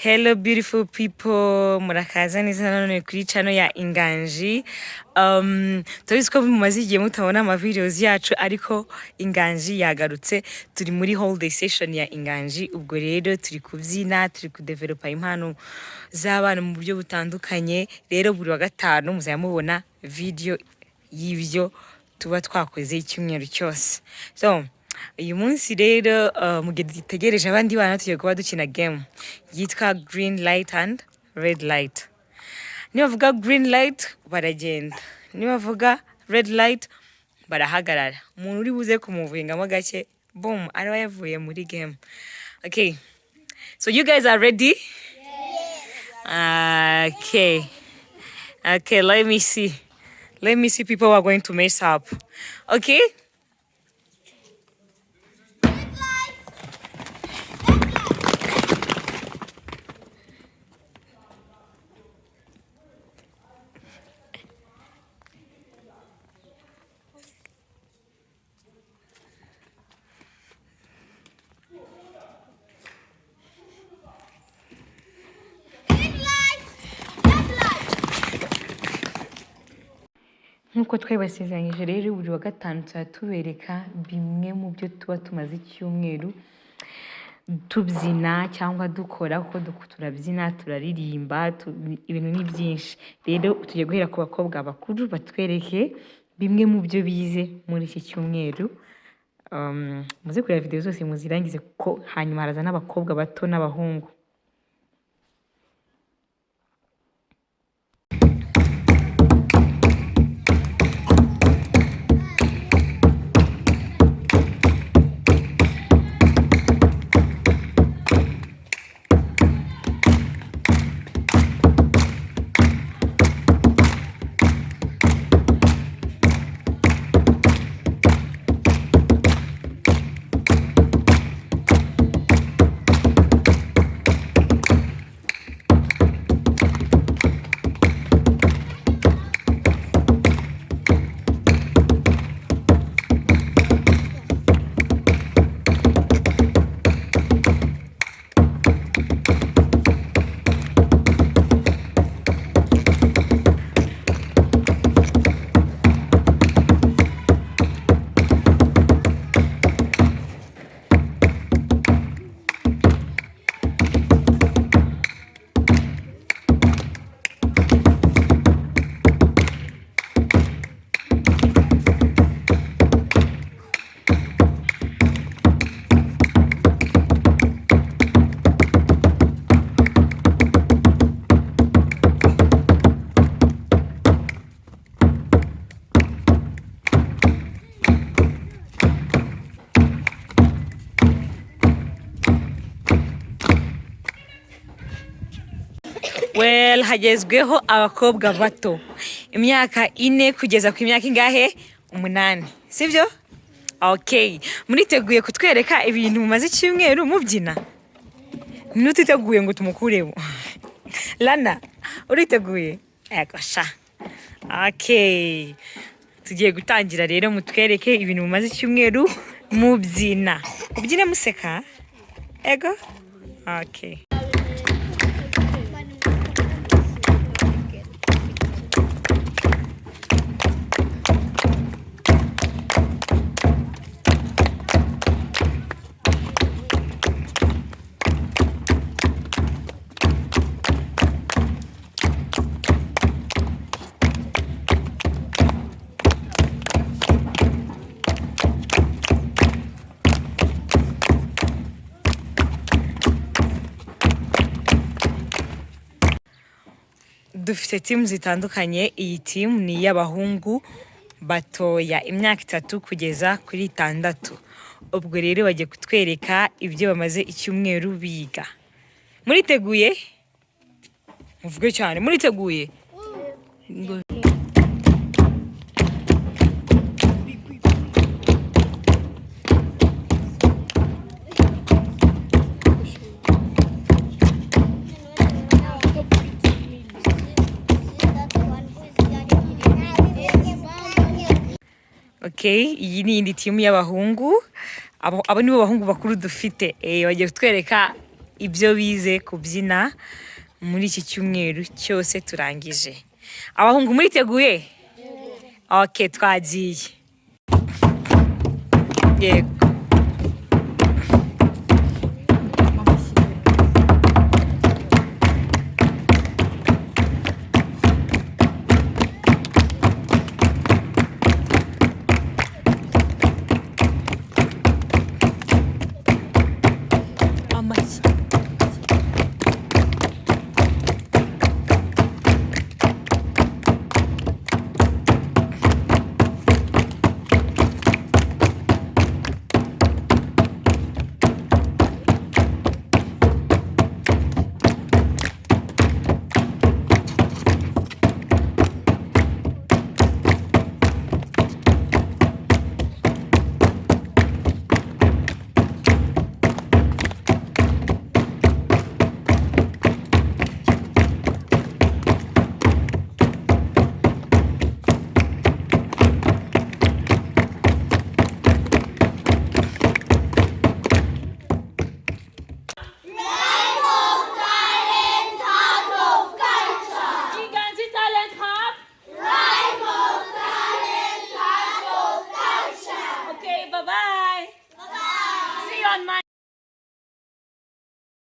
Hello beautiful people, murakaza neza nanone kuri channel ya Inganji. Tubizi ko mumaze igihe mutabona ama videos yacu ariko Inganji yagarutse, turi muri holiday session ya Inganji. Ubwo rero turi kubyina, turi kudevelopa impano z'abana mu buryo butandukanye. Rero buri wa gatanu muzamubona video y'ivyo tuba twakoze icyumweru cyose. So uyu munsi rero mu gihe dutegereje abandi bana tugiye kuba dukina game yitwa green light and red light. Niba bavuga green light baragenda, niba bavuga red light barahagarara. Umuntu uri buze kumuvingamo gake boom araba yavuye muri game. Okay, so you guys are ready? Yes. Okay, let me see people who are going to mess up. Okay, nkuko twabasezeranyije rero buri wa gatanu tubereka bimwe mu byo tuba tumaze icyumweru tubyina cyangwa dukora, kuko turabyina, turaririmba, ibintu ni byinshi. Rero tugiye guhera ku bakobwa bakuru batwereke bimwe mu byo bize muri iki cyumweru. Muze kureba video zose muzirangize kuko hanyuma haraza n'abakobwa bato n'abahungu. Well, hagezweho abakobwa bato imyaka 4 kugeza ku myaka ingahe 8, sivyo? Okay, muriteguye kutwereka ibintu mumaze icyumweru mubyina? Nutiteguye ngo tumukurebo. Lana, uriteguye? Yego sha. Okay, tugiye gutangira rero mutwereke ibintu mumaze icyumweru mubyina. Ubyine museka? Ego? Okay. Dufite timu zitandukanye. Iyi timu ni y'abahungu batoya imyaka 3 kugeza kuri 6. Ubwo rero bagiye kutwereka ibyo bamaze icyumweru biga. Muriteguye? Muvuge cyane, muriteguye? Okay, iyi ni timu y'abahungu. Abo nibo bahungu bakuru dufite. Bagiye kutwereka ibyo bize kubyina muri iki cyumweru cyose turangije. Abahungu muriteguye? Okay, twagiye. Yego. On